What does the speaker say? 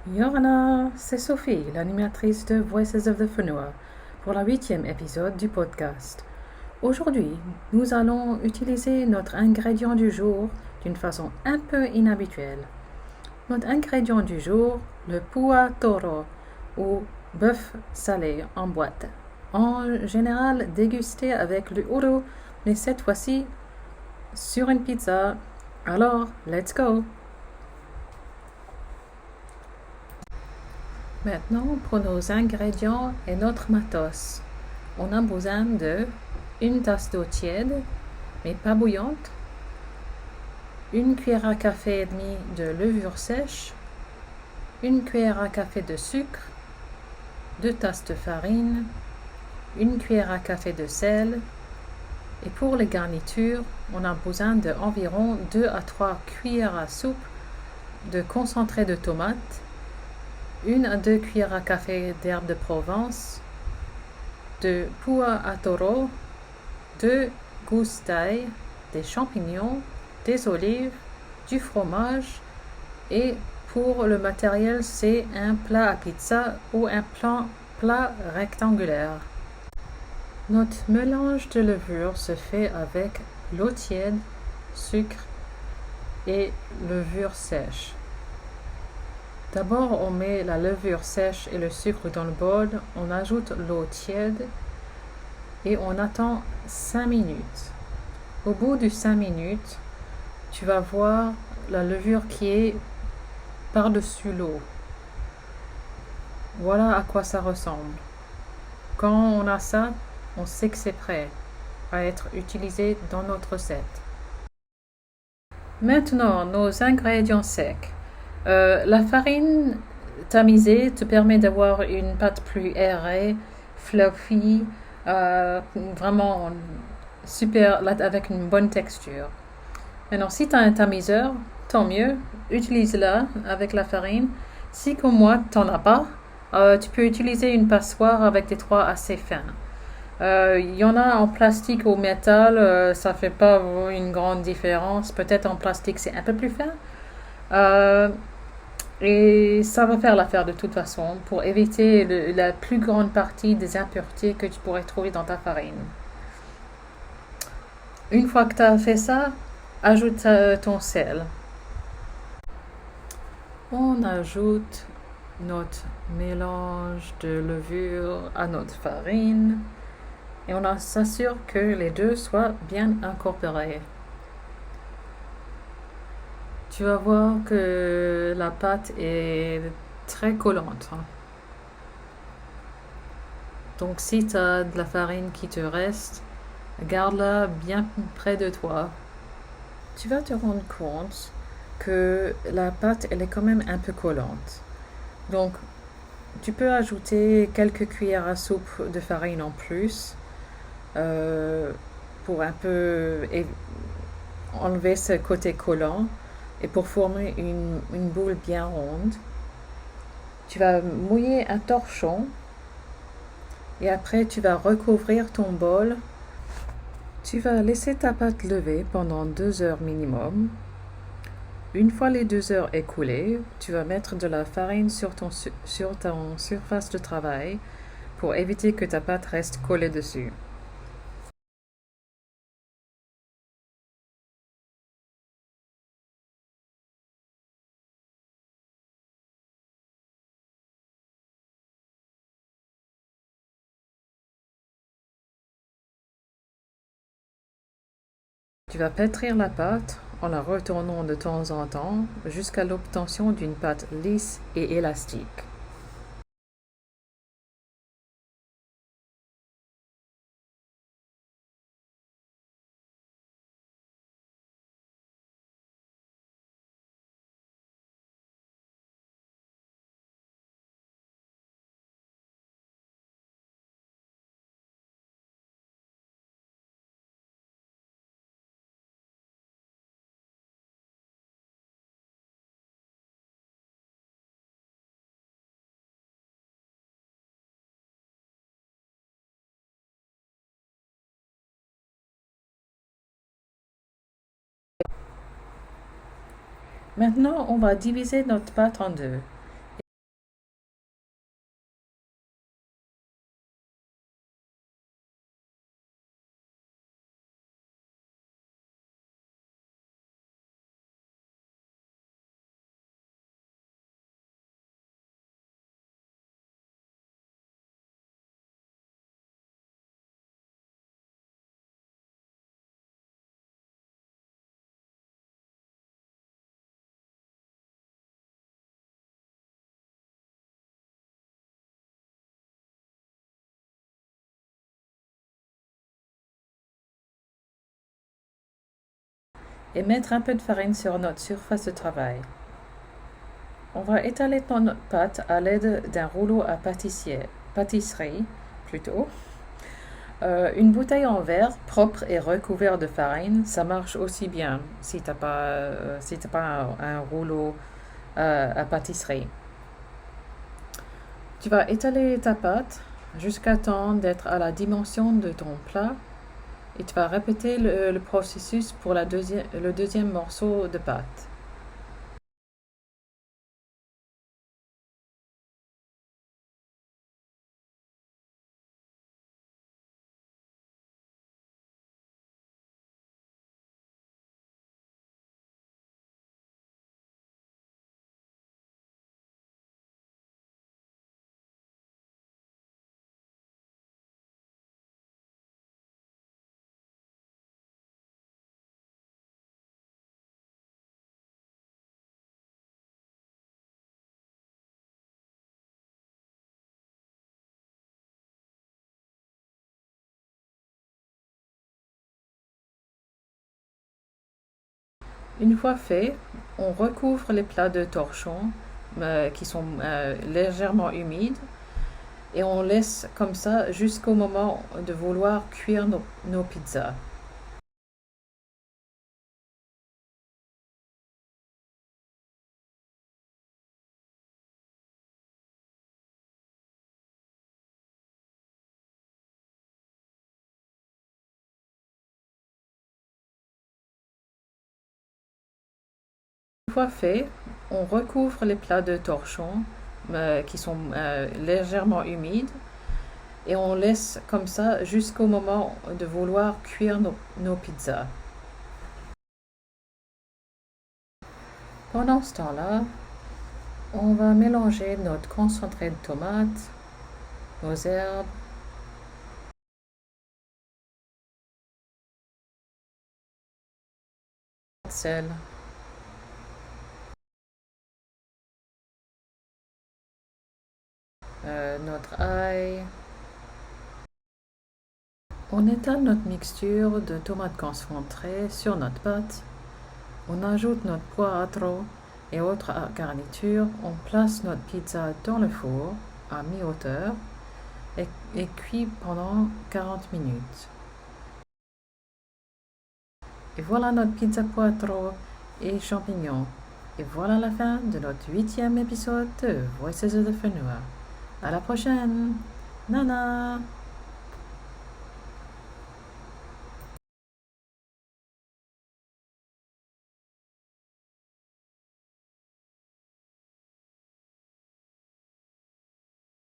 Yorana, c'est Sophie, l'animatrice de Voices of the Funua, pour le 8e épisode du podcast. Aujourd'hui, nous allons utiliser notre ingrédient du jour d'une façon un peu inhabituelle. Notre ingrédient du jour, le pua toro, ou bœuf salé en boîte. En général dégusté avec le uru, mais cette fois-ci sur une pizza. Alors, let's go! Maintenant, pour nos ingrédients et notre matos, on a besoin de une tasse d'eau tiède, mais pas bouillante, une cuillère à café et demie de levure sèche, une cuillère à café de sucre, 2 tasses de farine, une cuillère à café de sel, et pour les garnitures, on a besoin d'environ 2 à 3 cuillères à soupe de concentré de tomate, 1 à 2 cuillères à café d'herbes de Provence, de pua à toro, 2 gousses d'ail, des champignons, des olives, du fromage et pour le matériel, c'est un plat à pizza ou un plat rectangulaire. Notre mélange de levure se fait avec l'eau tiède, sucre et levure sèche. D'abord, on met la levure sèche et le sucre dans le bol, on ajoute l'eau tiède et on attend 5 minutes. Au bout de 5 minutes, tu vas voir la levure qui est par-dessus l'eau. Voilà à quoi ça ressemble. Quand on a ça, on sait que c'est prêt à être utilisé dans notre recette. Maintenant, nos ingrédients secs. La farine tamisée te permet d'avoir une pâte plus aérée, fluffy, vraiment super, avec une bonne texture. Maintenant, si tu as un tamiseur, tant mieux, utilise-la avec la farine. Si comme moi, tu n'en as pas, tu peux utiliser une passoire avec des toits assez fins. Il y en a en plastique ou métal, ça fait pas une grande différence. Peut-être en plastique, c'est un peu plus fin. Et ça va faire l'affaire de toute façon pour éviter la plus grande partie des impuretés que tu pourrais trouver dans ta farine. Une fois que tu as fait ça, ajoute ton sel. On ajoute notre mélange de levure à notre farine et on s'assure que les deux soient bien incorporés. Tu vas voir que la pâte est très collante. Donc si tu as de la farine qui te reste, garde-la bien près de toi. Tu vas te rendre compte que la pâte, elle est quand même un peu collante. Donc, tu peux ajouter quelques cuillères à soupe de farine en plus pour un peu enlever ce côté collant et pour former une boule bien ronde. Tu vas mouiller un torchon et après tu vas recouvrir ton bol. Tu vas laisser ta pâte lever pendant 2 heures minimum. Une fois les 2 heures écoulées, tu vas mettre de la farine sur ton surface de travail pour éviter que ta pâte reste collée dessus. Tu vas pétrir la pâte en la retournant de temps en temps jusqu'à l'obtention d'une pâte lisse et élastique. Maintenant, on va diviser notre pâte en deux. et mettre un peu de farine sur notre surface de travail. On va étaler notre pâte à l'aide d'un rouleau à pâtisserie plutôt. Une bouteille en verre propre et recouverte de farine, ça marche aussi bien si t'as pas un rouleau à pâtisserie. Tu vas étaler ta pâte jusqu'à temps d'être à la dimension de ton plat et tu vas répéter le processus pour le deuxième morceau de pâte. Une fois fait, on recouvre les plats de torchon qui sont légèrement humides et on laisse comme ça jusqu'au moment de vouloir cuire nos pizzas. Une fois fait, on recouvre les plats de torchon qui sont légèrement humides et on laisse comme ça jusqu'au moment de vouloir cuire nos pizzas. Pendant ce temps-là, on va mélanger notre concentré de tomates, nos herbes, sel, notre ail. On étale notre mixture de tomates concentrées sur notre pâte. On ajoute notre poivre et autres garnitures. On place notre pizza dans le four à mi-hauteur et cuit pendant 40 minutes. Et voilà notre pizza poivre et champignons. Et voilà la fin de notre 8e épisode de Voices of the Fenua. À la prochaine! Nana!